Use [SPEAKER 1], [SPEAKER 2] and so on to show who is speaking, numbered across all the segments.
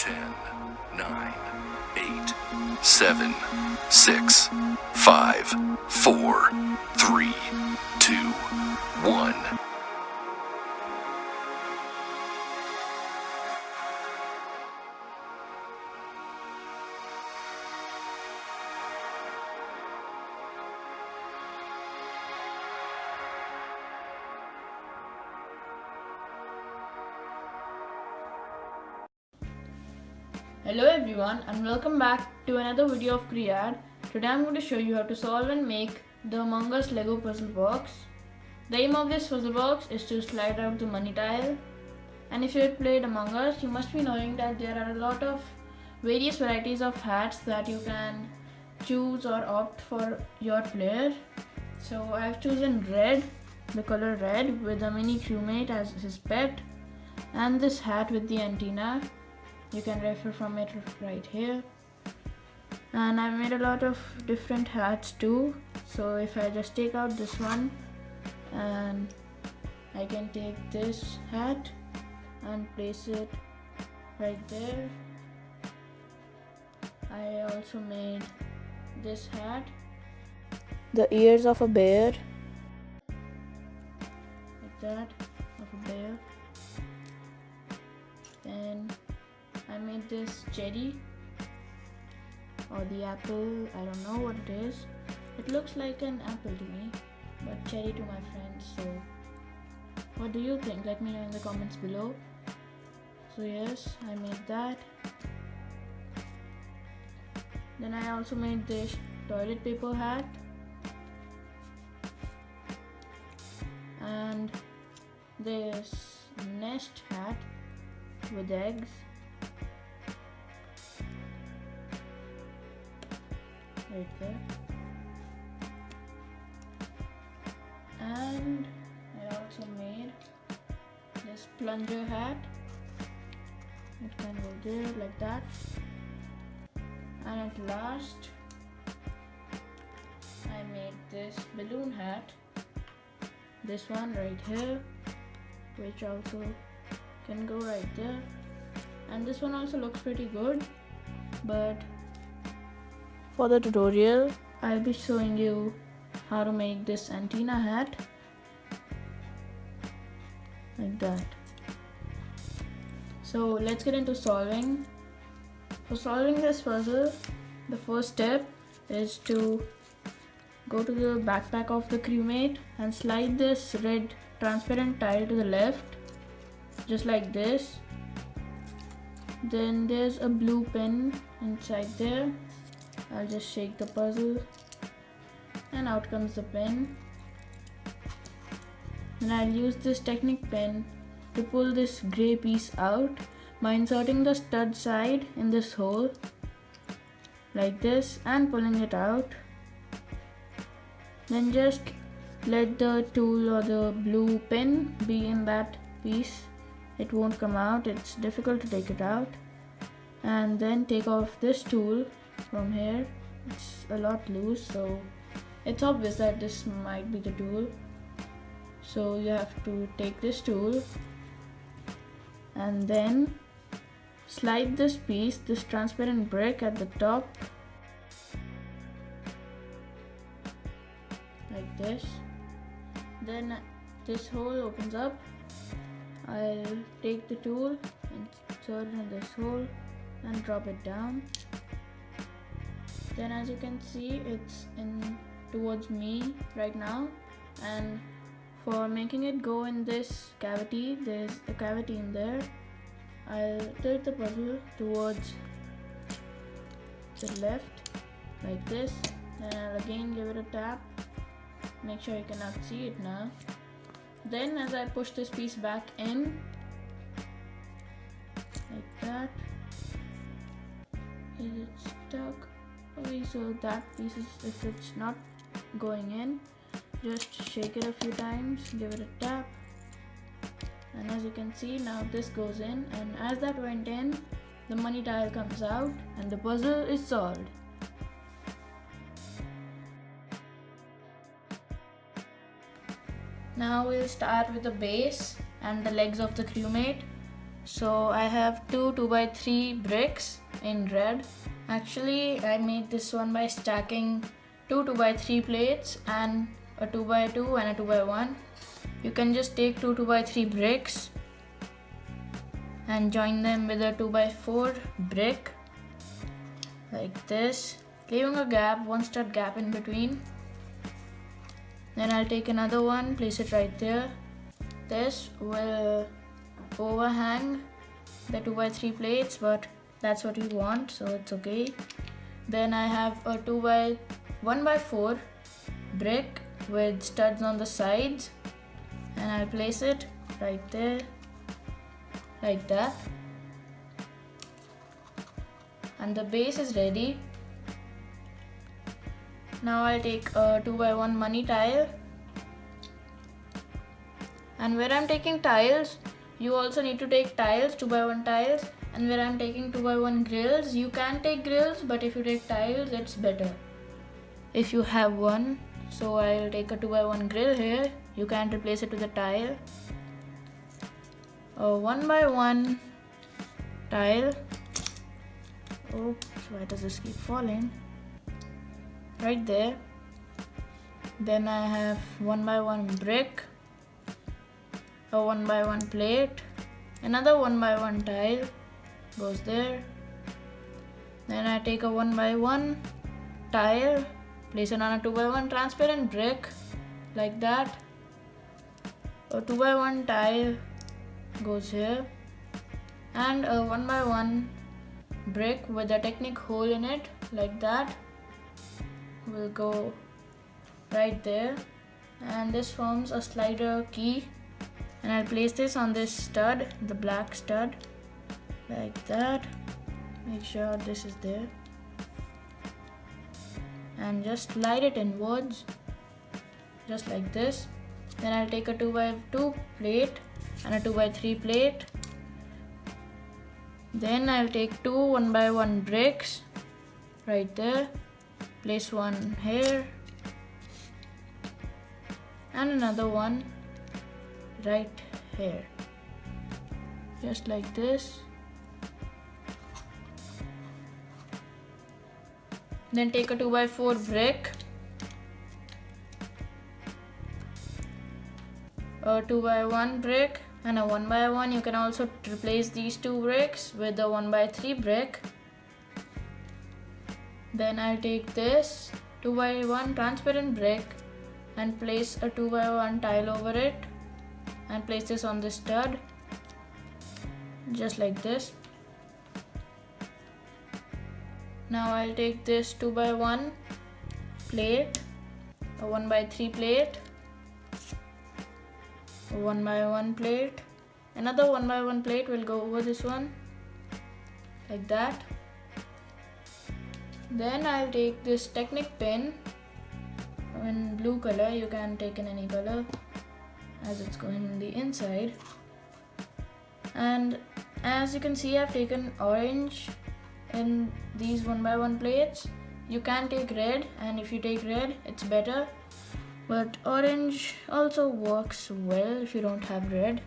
[SPEAKER 1] 10, 9, 8, 7, 6, 5, 4, 3, 2, 1.
[SPEAKER 2] Hello everyone and welcome back to another video of Cread. Today I'm going to show you how to solve and make the Among Us Lego puzzle box. The aim of this puzzle box is to slide out the money tile, and if you had played Among Us, you must be knowing that there are a lot of various varieties of hats that you can choose or opt for your player. So I've chosen red, the color red, with a mini crewmate as his pet, and this hat with the antenna. You can refer from it right here. And I've made a lot of different hats too. So if I just take out this one, and I can take this hat and place it right there. I also made this hat, the ears of a bear, like that, of a bear. Then I made this cherry or the apple, I don't know what it is. It looks like an apple to me, but cherry to my friends. So what do you think? Let me know in the comments below. So yes, I made that. Then I also made this toilet paper hat and this nest hat with eggs. Right there. And I also made this plunger hat. It can go there like that. And at last I made this balloon hat, this one right here, which also can go right there. And this one also looks pretty good, but for the tutorial, I'll be showing you how to make this antenna hat, like that. So let's get into solving. For solving this puzzle, the first step is to go to the backpack of the crewmate and slide this red transparent tile to the left, just like this. Then there's a blue pin inside there. I'll just shake the puzzle and out comes the pin. And I'll use this Technic pin to pull this grey piece out by inserting the stud side in this hole like this and pulling it out. Then just let the tool or the blue pin be in that piece. It won't come out, it's difficult to take it out. And then take off this tool from here. It's a lot loose, so it's obvious that this might be the tool. So you have to take this tool and then slide this piece, this transparent brick at the top, like this. Then this hole opens up. I'll take the tool and insert it in this hole and drop it down. Then as you can see, it's in towards me right now, and for making it go in this cavity, there's a cavity in there. I'll tilt the puzzle towards the left like this, and I'll again give it a tap. Make sure you cannot see it now. Then as I push this piece back in like that, is it stuck? Okay, so that piece is, if it's not going in, just shake it a few times, give it a tap, and as you can see, now this goes in, and as that went in, the money tile comes out and the puzzle is solved. Now we'll start with the base and the legs of the crewmate. So I have two 2x3 bricks in red. Actually, I made this one by stacking two 2x3 plates and a 2x2 and a 2x1. You can just take two 2x3 bricks and join them with a 2x4 brick like this, leaving a gap, one stud gap in between. Then I'll take another one, place it right there. This will overhang the 2x3 plates, but that's what we want, so it's okay. Then I have a 1x4 brick with studs on the sides, and I'll place it right there like that, and the base is ready. Now I'll take a 2x1 money tile, and where I'm taking tiles, you also need to take tiles, 2x1 tiles. And where I'm taking 2x1 grills, you can take grills, but if you take tiles, it's better if you have one. So I'll take a 2x1 grill here. You can replace it with a tile. A 1x1 tile. Oops, why does this keep falling? Right there. Then I have 1x1 brick, a 1x1 plate, another 1x1 tile goes there. Then I take a 1x1 tile, place it on a 2x1 transparent brick like that. A 2x1 tile goes here, and a 1x1 brick with a Technic hole in it like that will go right there, and this forms a slider key. And I'll place this on this stud, the black stud, like that. Make sure this is there, and just slide it inwards just like this. Then I'll take a 2x2 plate and a 2x3 plate. Then I'll take two 1x1 bricks right there, place one here and another one right here, just like this. Then take a 2x4 brick, a 2x1 brick and a 1x1. You can also replace these two bricks with a 1x3 brick. Then I'll take this 2x1 transparent brick and place a 2x1 tile over it and place this on the stud just like this. Now I'll take this 2x1 plate, a 1x3 plate, a 1x1 plate, another 1x1 plate will go over this one like that. Then I'll take this Technic pin in blue color. You can take in any color as it's going in the inside. And as you can see, I've taken orange in these 1x1 plates. You can take red, and if you take red it's better, but orange also works well if you don't have red.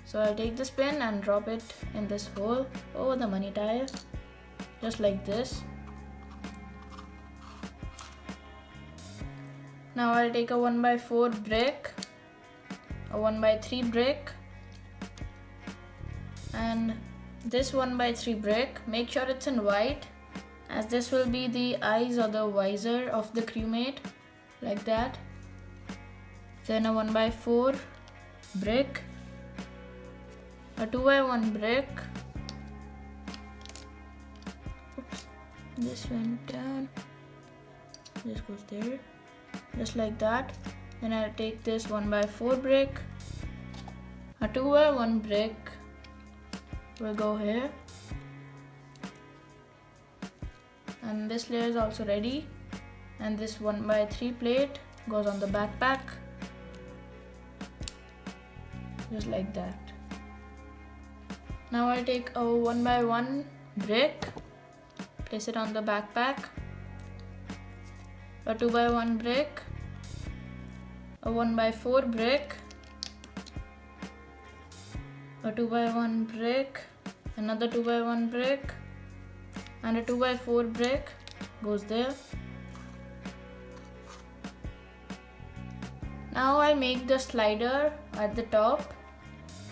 [SPEAKER 2] So I'll take this pin and drop it in this hole over the money tile just like this. Now I'll take a 1x4 brick, a 1x3 brick, and this 1x3 brick, make sure it's in white, as this will be the eyes or the visor of the crewmate, like that. Then a 1x4 brick, a 2x1 brick. Oops, this went down. This goes there, just like that. Then I'll take this 1x4 brick, a 2x1 brick will go here, and this layer is also ready, and this 1x3 plate goes on the backpack just like that. Now I'll take a 1x1 brick, place it on the backpack, a 2x1 brick, a 1x4 brick, a 2x1 brick, another 2x1 brick, and a 2x4 brick goes there. Now I'll make the slider at the top.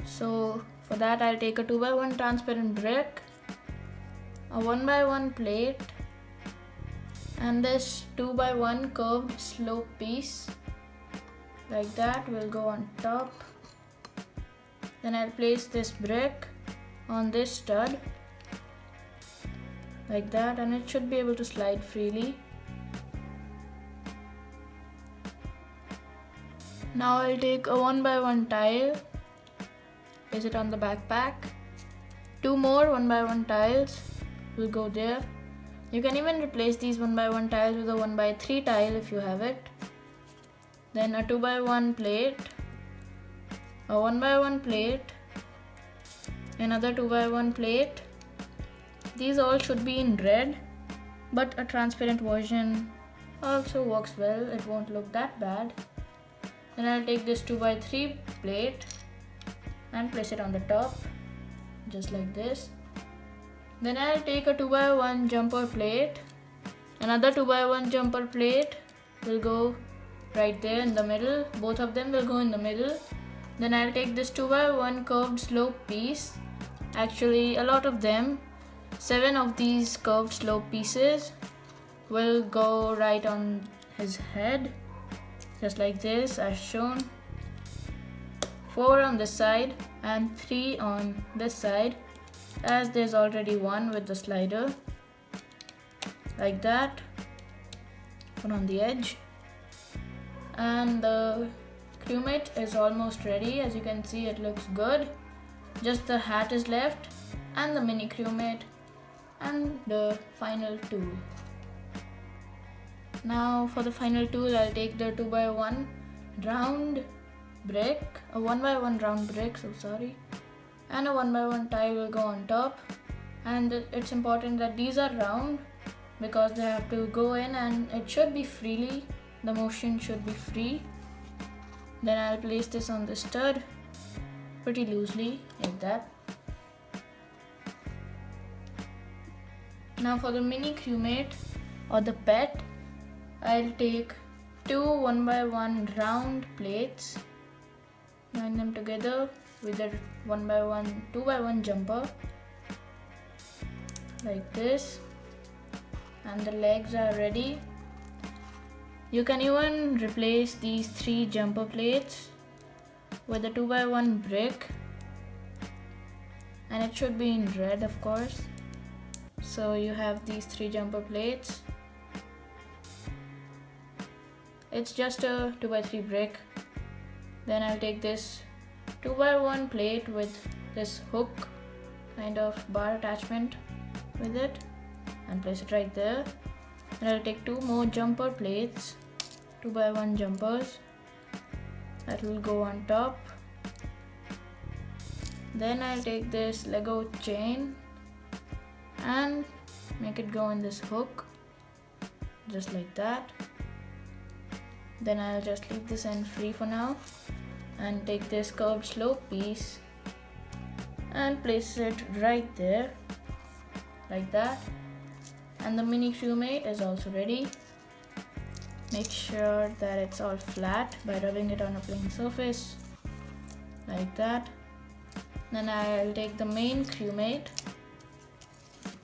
[SPEAKER 2] So for that I'll take a 2x1 transparent brick, a 1x1 plate, and this 2x1 curved slope piece. Like that will go on top. Then I'll place this brick on this stud. Like that, and it should be able to slide freely. Now I'll take a 1x1 tile, place it on the backpack. 2 more 1x1 tiles will go there. You can even replace these 1x1 tiles with a 1x3 tile if you have it. Then a 2x1 plate, a 1x1 plate, another 2x1 plate. These all should be in red, but a transparent version also works well. It won't look that bad. Then I'll take this 2x3 plate and place it on the top, just like this. Then I'll take a 2x1 jumper plate. Another 2x1 jumper plate will go right there in the middle. Both of them will go in the middle. Then I'll take this 2x1 curved slope piece. Actually, a lot of them, 7 of these curved slope pieces will go right on his head, just like this as shown. 4 on this side and 3 on this side, as there's already one with the slider. Like that, one on the edge. And the crewmate is almost ready. As you can see, it looks good. Just the hat is left, and the mini crewmate, and the final tool. Now for the final tool, I'll take the 2x1 round brick, a 1x1 round brick, and a 1x1 tile will go on top. And it's important that these are round because they have to go in, and it should be freely. The motion should be free. Then I'll place this on the stud pretty loosely, like that. Now for the mini crewmate or the pet, I'll take 2 1x1 round plates, join them together with a 2x1 jumper, like this, and the legs are ready. You can even replace these 3 jumper plates with a 2x1 brick, and it should be in red, of course. So you have these 3 jumper plates. It's just a 2x3 brick. Then I'll take this 2x1 plate with this hook kind of bar attachment with it and place it right there. And I'll take 2 more jumper plates, 2x1 jumpers, that will go on top. Then I'll take this Lego chain and make it go in this hook, just like that. Then I'll just leave this end free for now and take this curved slope piece and place it right there, like that. And the mini crewmate is also ready. Make sure that it's all flat by rubbing it on a plain surface, like that. Then I'll take the main crewmate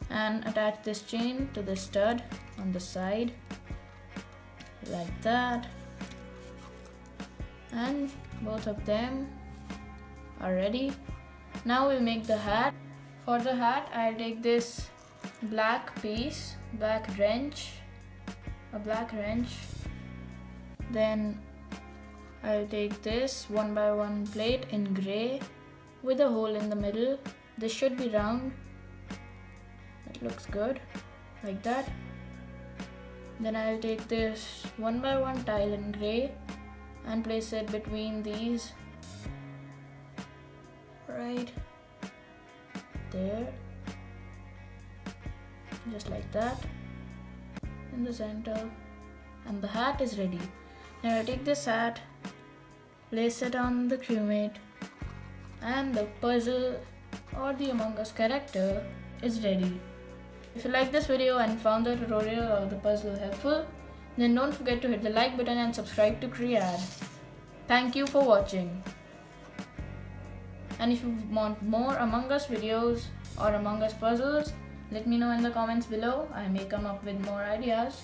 [SPEAKER 2] and attach this chain to the stud on the side, like that. And both of them are ready. Now we'll make the hat. For the hat, I'll take this black piece, a black wrench. Then I'll take this 1x1 plate in grey with a hole in the middle. This should be round. It looks good, like that. Then I'll take this 1x1 tile in grey and place it between these, right there, just like that, in the center. And the hat is ready. Now I'll take this hat, place it on the crewmate, and the puzzle or the Among Us character is ready. If you like this video and found the tutorial or the puzzle helpful, then don't forget to hit the like button and subscribe to Cread. Thank you for watching. And if you want more Among Us videos or Among Us puzzles, let me know in the comments below. I may come up with more ideas.